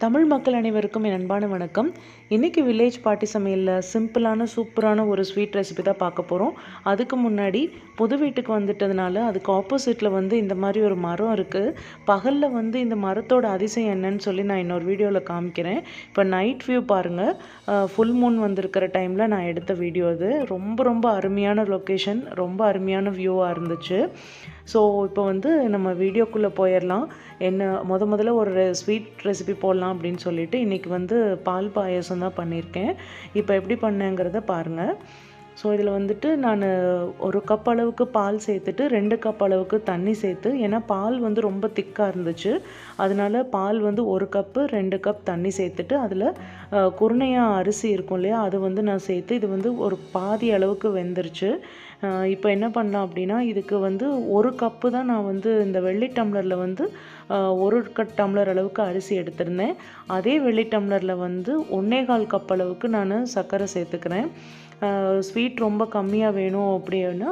தமிழ் மக்கள் அனைவருக்கும் என் அன்பான வணக்கம். இன்றைக்கி வில்லேஜ் பாட்டி சமையலில் சிம்பிளான சூப்பரான ஒரு ஸ்வீட் ரெசிபி தான் பார்க்க போகிறோம். அதுக்கு முன்னாடி புது வீட்டுக்கு வந்துட்டதுனால அதுக்கு ஆப்போசிட்டில் இந்த மாதிரி ஒரு மரம் இருக்குது. பகலில் இந்த மரத்தோட அதிசயம் என்னன்னு சொல்லி நான் இன்னொரு வீடியோவில் காமிக்கிறேன். இப்போ நைட் வியூ பாருங்கள். ஃபுல் மூன் வந்திருக்கிற டைமில் நான் எடுத்த வீடியோ அது. ரொம்ப ரொம்ப அருமையான லொக்கேஷன், ரொம்ப அருமையான வியூவாக இருந்துச்சு. ஸோ இப்போ நம்ம வீடியோக்குள்ளே போயிடலாம். முதல்ல ஒரு ஸ்வீட் ரெசிபி போடலாம் அப்படின்னு சொல்லிட்டு இன்றைக்கி பால் பாயசம் தான் பண்ணியிருக்கேன். இப்போ எப்படி பண்ணேங்கிறத பாருங்கள். ஸோ இதில் நான் ஒரு கப் அளவுக்கு பால் சேர்த்துட்டு 2 கப் அளவுக்கு தண்ணி சேர்த்து, ஏன்னா பால் ரொம்ப திக்காக இருந்துச்சு, அதனால பால் 1 கப்பு 2 கப் தண்ணி சேர்த்துட்டு அதில் குருணையாக அரிசி இருக்கும் இல்லையா, அது நான் சேர்த்து இது ஒரு பாதி அளவுக்கு வெந்துருச்சு. இப்போ என்ன பண்ணலாம் அப்படின்னா, இதுக்கு 1 கப்பு தான் நான் இந்த வெள்ளி டம்ளரில் 1 டம்ளர் அளவுக்கு அரிசி எடுத்திருந்தேன். அதே வெள்ளி டம்ளரில் 1.25 கப் அளவுக்கு நான் சர்க்கரை சேர்த்துக்கிறேன். ஸ்வீட் ரொம்ப கம்மியாக வேணும் அப்படின்னா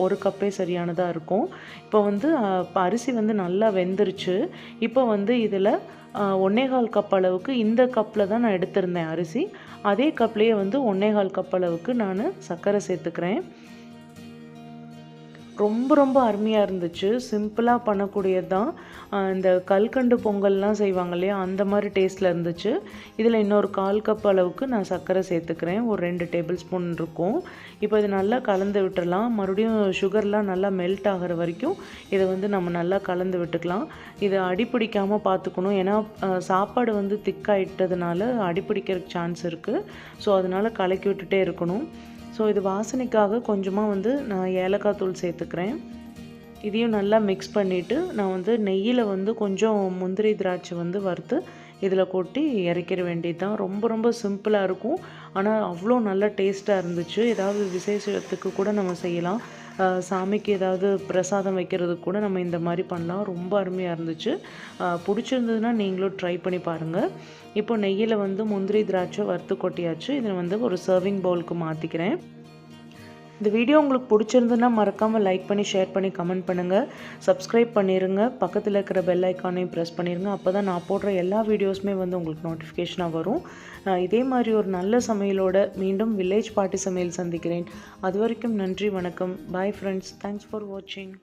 1 கப்பே சரியானதாக இருக்கும். இப்போ அரிசி நல்லா வெந்துருச்சு. இப்போ இதில் 1.25 கப் அளவுக்கு இந்த கப்பில் தான் நான் எடுத்திருந்தேன் அரிசி. அதே கப்லேயே 1.25 கப் அளவுக்கு நான் சர்க்கரை சேர்த்துக்கிறேன். ரொம்ப ரொம்ப அருமையாக இருந்துச்சு. சிம்பிளாக பண்ணக்கூடியது தான். இந்த கல்கண்டு பொங்கல்லாம் செய்வாங்க இல்லையா, அந்த மாதிரி டேஸ்ட்டில் இருந்துச்சு. இதில் இன்னொரு 1/4 கப் அளவுக்கு நான் சர்க்கரை சேர்த்துக்கிறேன். ஒரு 2 டேபிள் ஸ்பூன் இருக்கும். இப்போ இது நல்லா கலந்து விட்டுடலாம். மறுபடியும் சுகர்லாம் நல்லா மெல்ட் ஆகிற வரைக்கும் இதை நம்ம நல்லா கலந்து விட்டுக்கலாம். இதை அடிப்பிடிக்காமல் பார்த்துக்கணும். ஏன்னா சாப்பாடு திக்காயிட்டதுனால அடிப்பிடிக்கிறதுக்கு சான்ஸ் இருக்குது. ஸோ அதனால் கலக்கி விட்டுட்டே இருக்கணும். ஸோ இது வாசனைக்காக கொஞ்சமாக நான் ஏலக்காய் தூள் சேர்த்துக்கிறேன். இதையும் நல்லா மிக்ஸ் பண்ணிவிட்டு நான் நெய்யில் கொஞ்சம் முந்திரி திராட்சை வறுத்து இதில் கொட்டி இறக்கிற வேண்டியது தான். ரொம்ப ரொம்ப சிம்பிளாக இருக்கும், ஆனால் அவ்வளோ நல்லா டேஸ்ட்டாக இருந்துச்சு. ஏதாவது விசேஷத்துக்கு கூட நம்ம செய்யலாம். சாமிக்கு ஏதாவது பிரசாதம் வைக்கிறதுக்கு கூட நம்ம இந்த மாதிரி பண்ணலாம். ரொம்ப அருமையாக இருந்துச்சு. பிடிச்சிருந்ததுன்னா நீங்களும் ட்ரை பண்ணி பாருங்கள். இப்போ நெய்யில் முந்திரி திராட்சை வறுத்து கொட்டியாச்சு. இதில் ஒரு சர்விங் பவுலுக்கு மாற்றிக்கிறேன். இந்த வீடியோ உங்களுக்கு பிடிச்சிருந்துன்னா மறக்காமல் லைக் பண்ணி, ஷேர் பண்ணி, கமெண்ட் பண்ணுங்கள். சப்ஸ்கிரைப் பண்ணிடுங்க. பக்கத்தில் இருக்கிற பெல் ஐக்கானையும் ப்ரெஸ் பண்ணிடுங்க. அப்போ தான் நான் போடுற எல்லா வீடியோஸுமே உங்களுக்கு நோட்டிஃபிகேஷனாக வரும். இதே மாதிரி ஒரு நல்ல சமையலோட மீண்டும் வில்லேஜ் பாட்டி சமையல் சந்திக்கிறேன். அது வரைக்கும் நன்றி, வணக்கம். Bye friends. தேங்க்ஸ் ஃபார் வாட்சிங்.